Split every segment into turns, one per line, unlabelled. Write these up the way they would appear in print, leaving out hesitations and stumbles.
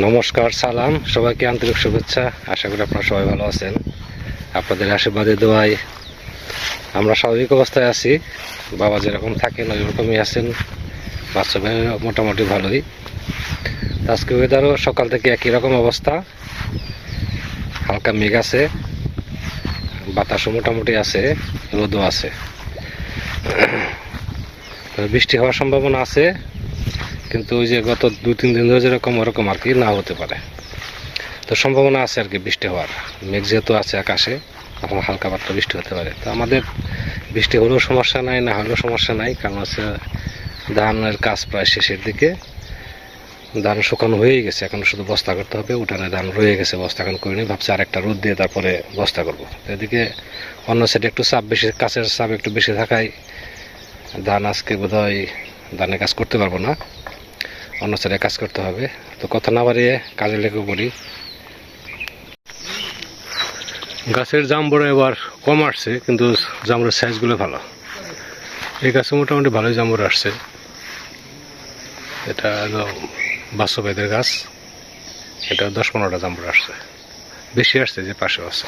নমস্কার, সালাম, সবাইকে আন্তরিক শুভেচ্ছা। আশা করি আপনারা সবাই ভালো আছেন। আপনাদের আশীর্বাদে দোয়ায় আমরা স্বাভাবিক অবস্থায় আছি। বাবা যেরকম থাকেন ওই রকমই আছেন। বাস্তবে মোটামুটি ভালোই। আজকে ওয়েদারও সকাল থেকে একই রকম অবস্থা, হালকা মেঘ আছে, বাতাসও মোটামুটি আছে, রোদও আছে। বৃষ্টি হওয়ার সম্ভাবনা আছে, কিন্তু ওই যে গত 2-3 দিন ধরে যেরকম ওরকম আর কি না হতে পারে। তো সম্ভাবনা আছে আর কি বৃষ্টি হওয়ার। মেঘ যেহেতু আছে আকাশে, তখন হালকা পাতলা বৃষ্টি হতে পারে। তো আমাদের বৃষ্টি হলেও সমস্যা নাই, না হলেও সমস্যা নাই, কারণ হচ্ছে ধানের কাজ প্রায় শেষের দিকে। ধান শুকানো হয়েই গেছে, এখন শুধু বস্তা করতে হবে। উঠানে ধান রয়ে গেছে, বস্তা এখন করিনি, ভাবছি আরেকটা রোদ দিয়ে তারপরে বস্তা করবো। এদিকে অন্য সাইডে একটু চাপ বেশি, কাছের চাপ একটু বেশি থাকায় ধান আজকে বোধহয় ধানের কাজ করতে পারবো না, অন্য সাইডে কাজ করতে হবে। তো কথা না বাড়িয়ে কাজে লেগে পড়ি। গাছের জাম্বুরা এবার কম আসছে, কিন্তু জাম্বুরের সাইজগুলো ভালো। এই গাছে মোটামুটি ভালোই জাম্বুর আসছে। এটা বাস্তবেদের গাছ, এটা 10-15টা জাম্বুর আসছে, বেশি আসছে যে পাশে আছে।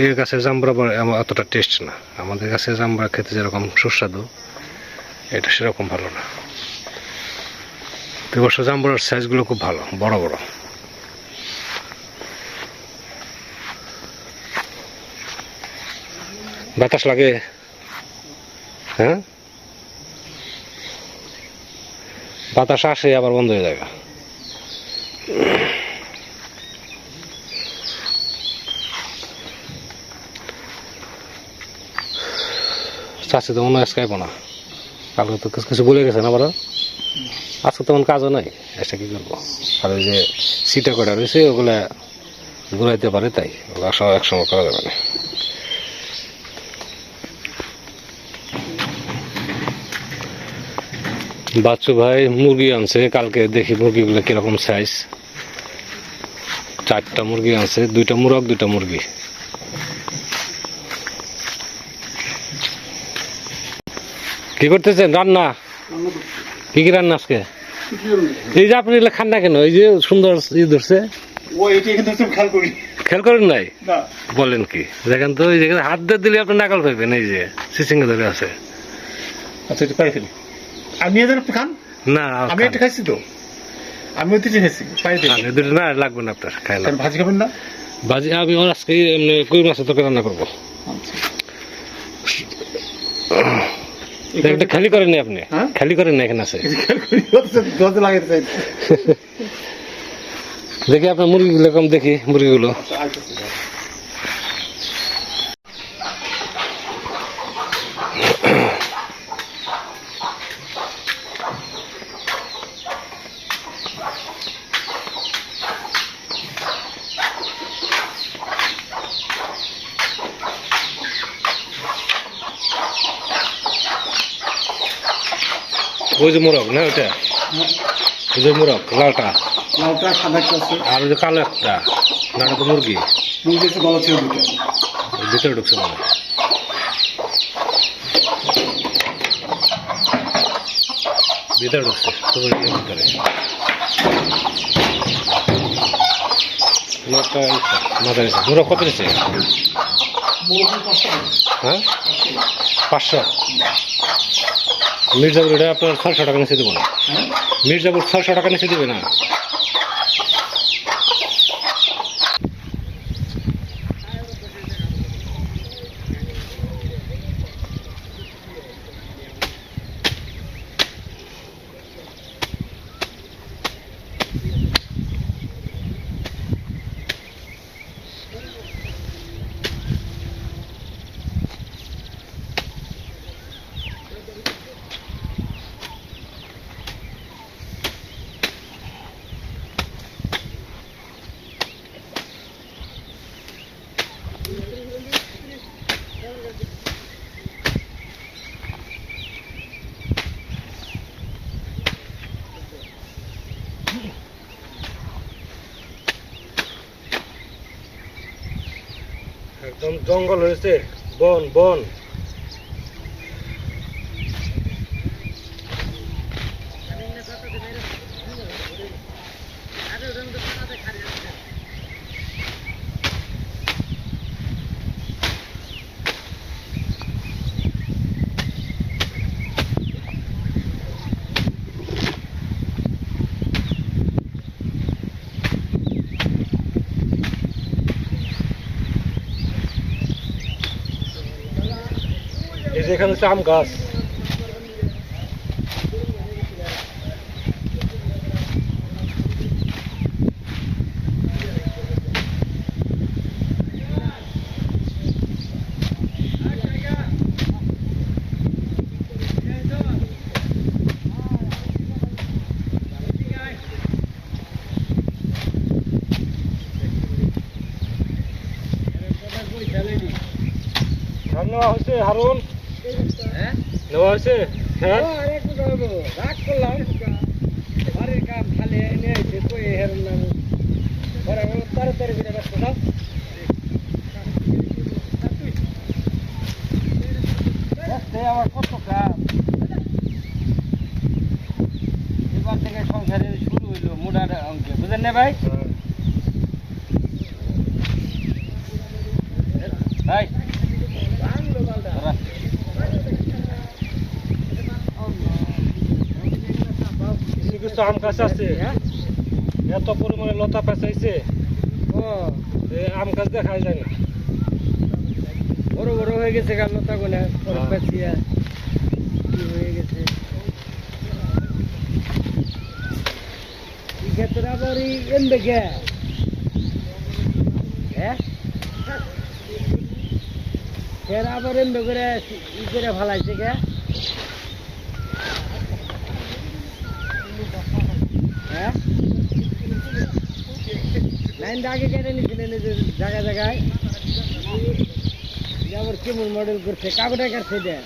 এই গাছের জাম্বুরা অতটা টেস্ট না। আমাদের গাছের জাম্বুরা খেতে যেরকম সুস্বাদু, এটা সেরকম ভালো না। তো এবছর জাম্বুরার সাইজগুলো খুব ভালো, বড় বড়। বাতাস লাগে, হ্যাঁ, বাতাস আসে আবার বন্ধ হয়ে যাবে। চাষি তো মনে হয় আজকে না, কালকে তো কিছু বলে গেছেন আবার। আজকে তেমন কাজও নাই, এটা কি করবো। আর ওই যে সিটা কটা রয়েছে ওগুলা ঘুরাইতে পারে, তাই ওগুলা সব একসঙ্গে করা যাবে না। বাচ্চু ভাই মুরগি আনছে কালকে, দেখি মুরগিগুলো কিরকম সাইজ। 4টা মুরগি আনছে, 2টা মুরগ 2টা মুরগি। কি করতেছেন? রান্না? কি কি রান্না আজকে? এই যে আপনি খান না কেন? এই যে সুন্দর ধরছে, খেয়াল করেন নাই? বলেন কি? দেখেন তো, এই জায়গায় হাত দিয়ে দিলে আপনি নাকাল পাইবেন। এই যে সিসিঙ্গা ধরে আছে।
আচ্ছা, এটা পাই ফেলি। আমি এদের খান
না,
আমি একটা খাইছি তো, আমি ওই তিনটে খাইছি। পাই ফেলি
দুটো না লাগবে না আপনার, খাই না।
ভাজি খাবেন না?
ভাজি আমি আজকে কই মাছের তরকারি রান্না করবো। খালি করেন আপনি? খালি করেন না, এখানে আছে। দেখি আপনার মুরগিগুলো কম, দেখি মুরগিগুলো। ওই যে মোরগ না, ওইটা ওই যে মোরগ লালটা,
লালটা সাদা একটা আছে,
আর ওই যে কালো একটা, না তো মুরগি।
মুরগি আছে গলা ছিল দুটো,
ভিতরে ঢুকছে মানে। ভিতরে ঢুকছে ভিতরে। মোরগ কত দিচ্ছে? হ্যাঁ, 500। মির্জাপুর এটা আপনার 600 টাকা নিচে দেবো না। মির্জাপুর 600 টাকা নিচে দেবে না। একদম জঙ্গল হয়েছে, বন বন। এখানে হচ্ছে আম গাছ। ধান নেওয়া হয়েছে হারুন? নেওয়া হয়েছে? হ্যাঁ
রাগ করলাম বাড়ির কাম খালি এনে আইছে কই হেরুন না তাড়াতাড়ি করে ব্যস্ত থাক আমার কত কাম এবার থেকে সংসারে শুরু হইলো মোটার অঙ্কে বুঝেন না ভাই? ভাই ধরা।
কিছু আম গাছ আছে, এত পরিমাণে লতা পেঁচাইছে
ও
আম গাছ দেখাই যায় না।
বড় বড় হয়ে গেছে গান লতা গুলা পরে পেঁচিয়া কি হয়ে গেছে এই ক্ষেত্রে আবার এমবে গে হ্যাঁ ফের আবার এমবে করে ই করে ফালাইছে গে হ্যাঁ লাইনটা আগে কেটে নিয়েছিলেন জায়গায় জায়গায় আবার কেমন মডেল করছে কাগজটা কাটছে দেয়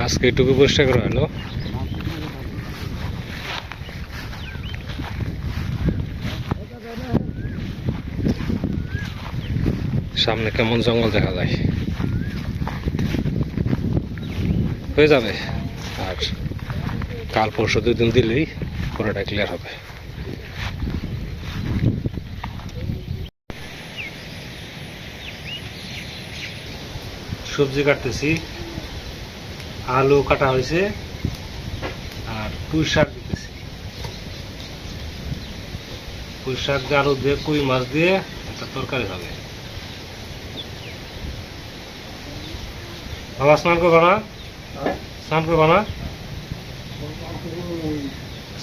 আজকে এটুকু পরিষ্কার করা হলো। সামনে কেমন জঙ্গল দেখা যায়, হয়ে যাবে আর কাল পরশু 2 দিন দিলেই পুরোটা ক্লিয়ার হবে। সবজি কাটতেছি, আলু কাটা হয়েছে আর পুঁই শাক দিতেছি। পুঁই শাক দিয়ে আলু দিয়ে কই মাছ দিয়ে একটা তরকারি হবে। বাবা স্নান করবো না? স্নান করবো না?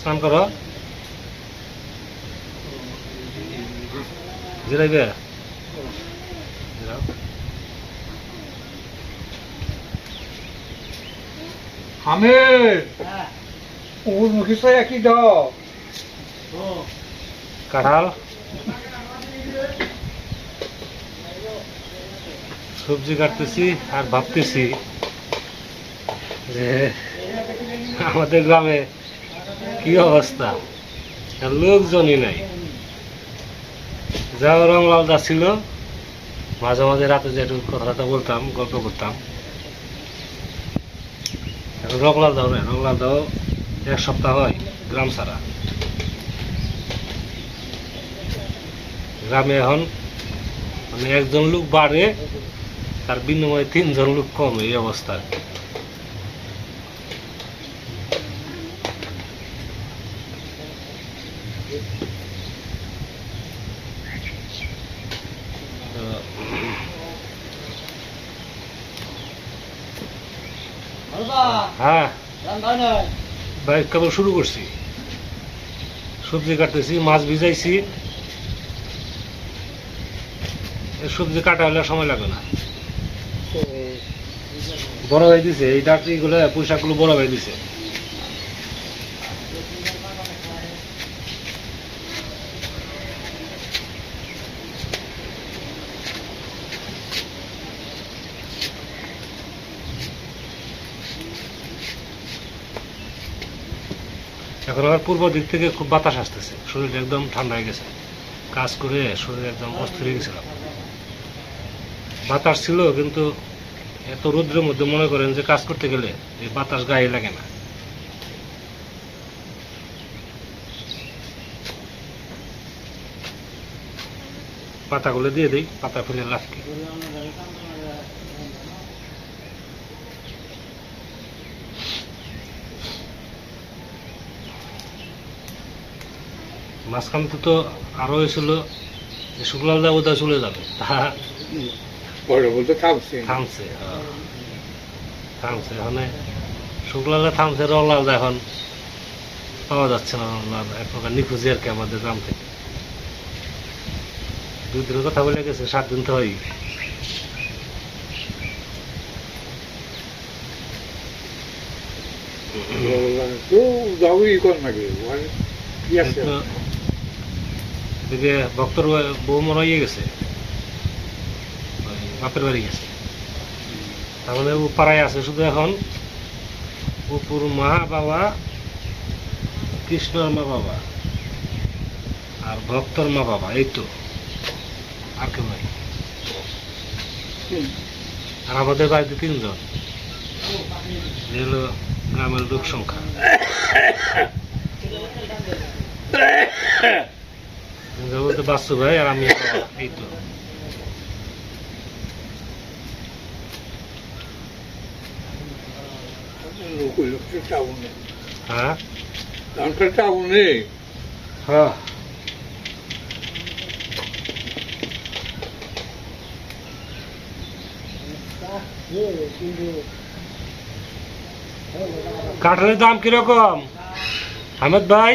স্নান করো, জিরাইবে জিরাও।
আমের মুখি সয়া কি দাও
কাঁঠাল, সবজি কাটতেছি আর ভাবতেছি যে আমাদের গ্রামে কি অবস্থা, লোকজনই নাই। যাও রংলাল দা ছিল, মাঝে মাঝে রাতে যে একটু কথাটা বলতাম, গল্প করতাম। এখন রংলাল দাও না, রংলাল দাও 1 সপ্তাহ হয় গ্রাম ছাড়া। গ্রামে এখন মানে 1 জন লোক বাড়ে, তার বিনিময়ে 3 জন লোক কম, এই অবস্থা। হ্যাঁ ভাই, কেবল শুরু করছি, সবজি কাটতেছি, মাছ ভিজাইছি। সবজি কাটা হলে সময় লাগবে না, বড় হয়ে দিছে এই ডাকটিগুলো, পোশাকগুলো বড় হয়ে দিছে। এখন আবার পূর্ব দিক থেকে খুব বাতাস আসতেছে, শরীরটা একদম ঠান্ডা হয়ে গেছে। কাজ করে শরীর একদম অস্থির হয়ে গেছিলাম। বাতাস ছিল কিন্তু এত রৌদ্রের মধ্যে মনে করেন যে কাজ করতে গেলে এই বাতাস গায়ে লাগে না। পাতাগুলো দিয়ে দিই, পাতা ফেলে লাভ কি। মাঝখান তো আরো হয়েছিল যে শুক্লালদা বোধহয় চলে যাবে, তা
বড় বলতে থামছে
থামছে থামছে ওখানে শুক্লালে থামছে রলাল এখন পাওয়া যাচ্ছে না রলাল এক প্রকার নিখোঁজই আর কি আমাদের গ্রাম থেকে 2 দিনের কথা বলে গেছে 7 দিন তো হয়
তো যাবই কোন নাকি কি আছে
এদিকে ভক্তর বউ মনে হয়ে গেছে ওই বাপের বাড়ি গেছে তার মানে ও পাড়ায় আছে শুধু এখন উপর মা বাবা কৃষ্ণর মা বাবা আর ভক্তর মা বাবা এই তো আর কেউ নাই আর আমাদের বাড়িতে 3 জন এই হলো গ্রামের লোক সংখ্যা বলতে বাচ্চু ভাই আর আমি এই তো হ্যাঁ হ্যাঁ কাঠের দাম কিরকম আহমেদ ভাই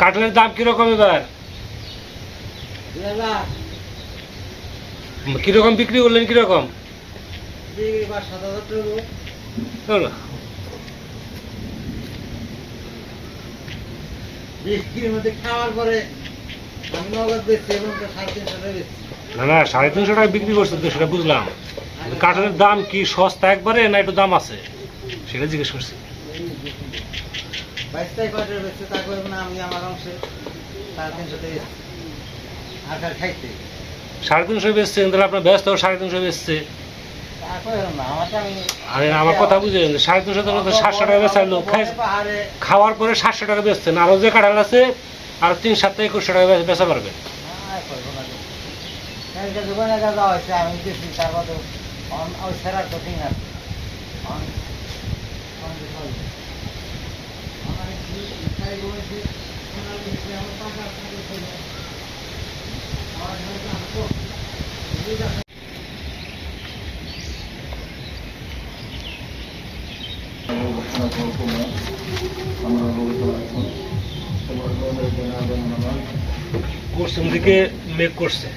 কাঠের দাম কিরকম এবার কিরকম বিক্রি করলেন কিরকম
খাওয়ার পরে আমি নগদ বেচছি এবং 350 টাকা বেচছি
না না 350 টাকা বিক্রি করছেন তো সেটা বুঝলাম কাঠের দাম কি সস্তা একবারে না একটু দাম আছে সেটা জিজ্ঞেস করছি
22 টাকা কাঠের বেচছে তা করবো না আমি আমার অংশে 350 টাকা বেচছি আর খাইতে
350 বেচছেন তাহলে আপনার ব্যস্ত 350 বেচছে
তা করবো না আমারটা আমি
আরে আমার কথা বুঝেন 350 টাকা তো 700 টাকা বেচালো
পাহাড়ে
খাওয়ার পরে 700 টাকা বেচছেন আরো যে কাঁঠাল আছে আর 3-7 থেকে 21 টাকা বেচা পারবেন
আর করবো না কালকে দোকানে যাওয়া হয়েছে আমি দেখছি তার মতো ওই সেরার তো ঠিক আছে
পশ্চিম দিকে মেঘ করছে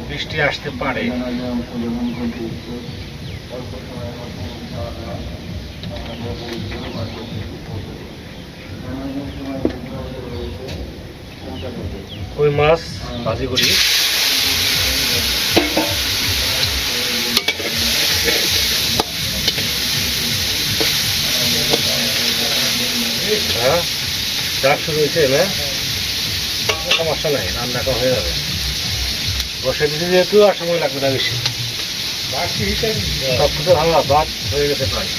বৃষ্টি আসতে পারে কই মাছ ভাজি করি হ্যাঁ ডাক শুরু হয়েছে না সমস্যা নাই রান্না করা হয়ে যাবে বসে দিতে যেহেতু আর সময় লাগবে না বেশি সব কিছু ভালো ভাত হয়ে গেছে প্রায়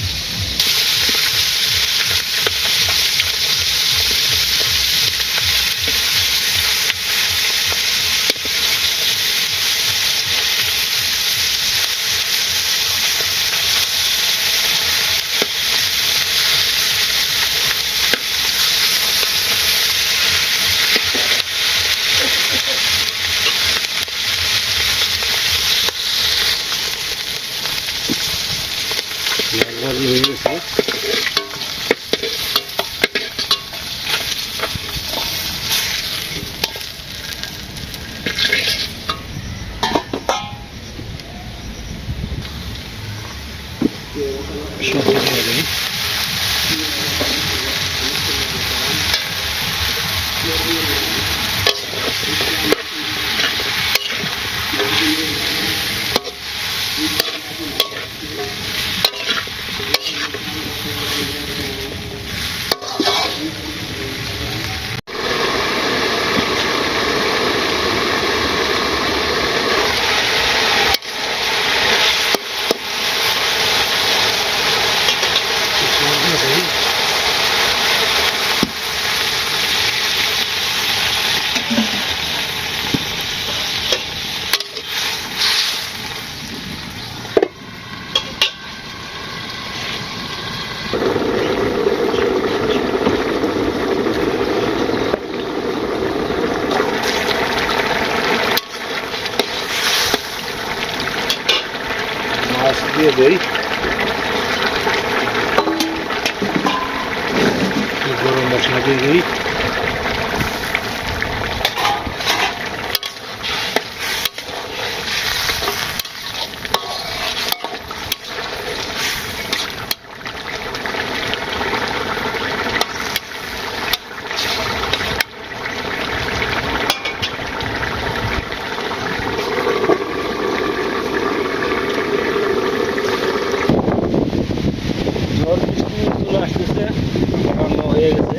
দিয়ে দেই, গরম মশলা দিয়ে দিই, ঝড় বৃষ্টি চলে আসতেছে, রান্না হয়ে গেছে।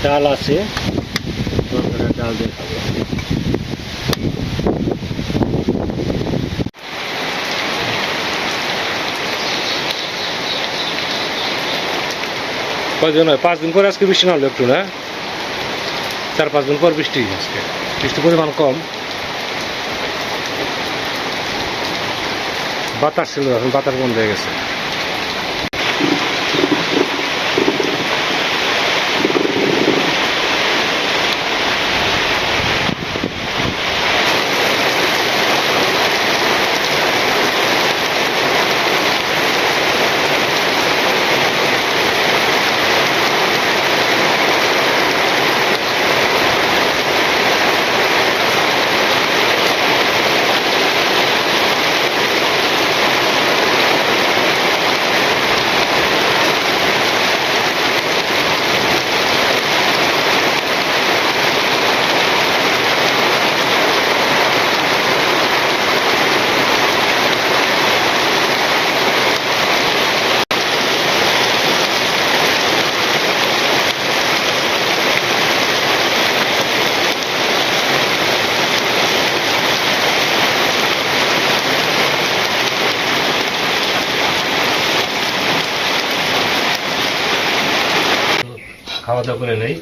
ডাল আছে, তরকারির ডাল দিয়ে খাবো। কয়জন হয়? 5 দিন পরে আজকে বৃষ্টি নামলো একটু, না 4-5 দিন পর বৃষ্টি, আজকে বৃষ্টির পরিমাণ কম। বাতাস ছিল, এখন বাতাস বন্ধ হয়ে গেছে। খাওয়া দাওয়া করে নেই।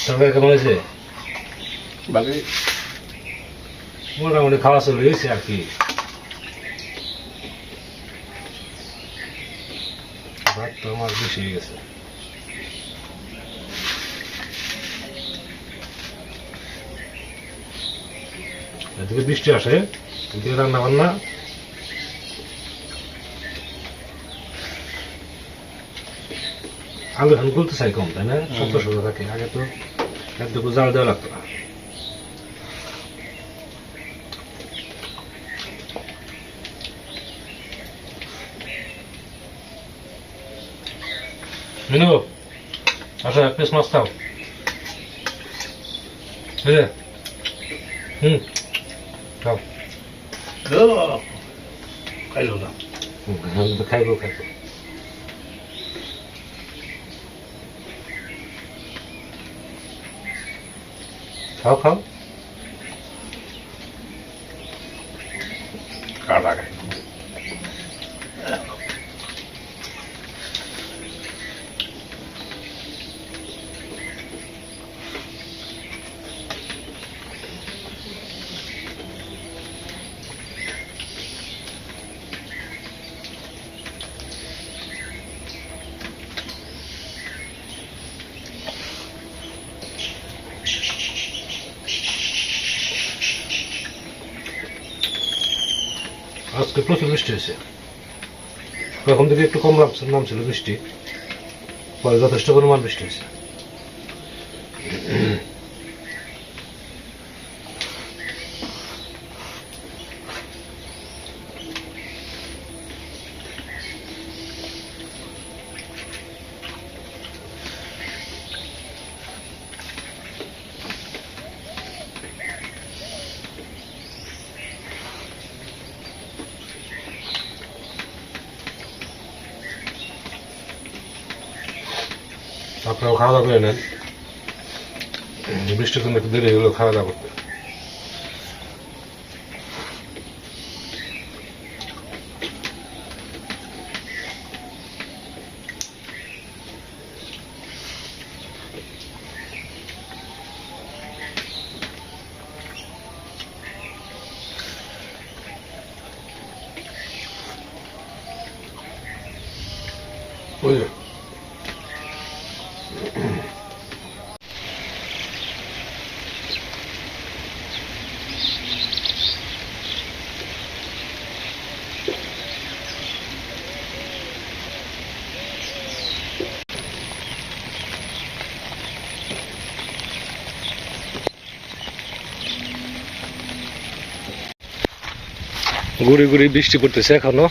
তরকারি কেমন হয়েছে?
ভালোই।
মোটামুটি খাওয়া চলে গেছে আর কি। ভাত তো আমার বেশি হয়ে গেছে। এদিকে বৃষ্টি আসে, এদিকে রান্না বান্না। আলু ধান গুলতে চাই কম, তাই না? শক্ত শক্ত থাকে। আগে তো একটু জাল দেওয়া লাগতো না। মিনু, আচ্ছা এক পিস মাছ খাও। খাও, খাইলো না। খাইবো খাইবো। খাও খাও। কার লাগে? আজকে প্রচুর বৃষ্টি হয়েছে। প্রথম থেকে একটু কম নামছিল বৃষ্টি, পরে যথেষ্ট পরিমাণ বৃষ্টি হয়েছে। আপনারাও খাওয়া দাওয়া করে নেন, বৃষ্টির জন্য একটু দেরি হলো খাওয়া দাওয়া করতে। গুড়ি গুড়ি বৃষ্টি পড়তেছে এখনো,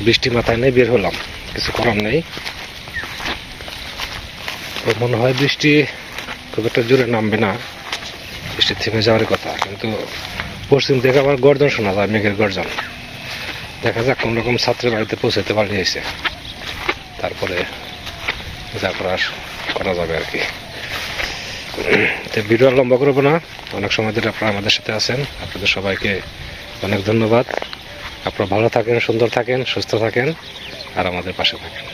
বৃষ্টি মাথায় নেই, বের হলাম, কিছু করার নেই। তো মনে হয় বৃষ্টি খুব একটা জোরে নামবে না, বৃষ্টি থেমে যাওয়ার কথা, কিন্তু পশ্চিম থেকে আবার গর্জন শোনা যায়, মেঘের গর্জন। দেখা যাক কোন রকম ছাত্রের বাড়িতে পৌঁছাতে পারলে এসে, তারপরে যা করা যাবে আর কি। তো ভিডিও আর লম্বা করবো না, অনেক সময় ধরে আপনারা আমাদের সাথে আছেন, আপনাদের সবাইকে অনেক ধন্যবাদ। আপনারা ভালো থাকেন, সুন্দর থাকেন, সুস্থ থাকেন, আর আমাদের পাশে থাকেন।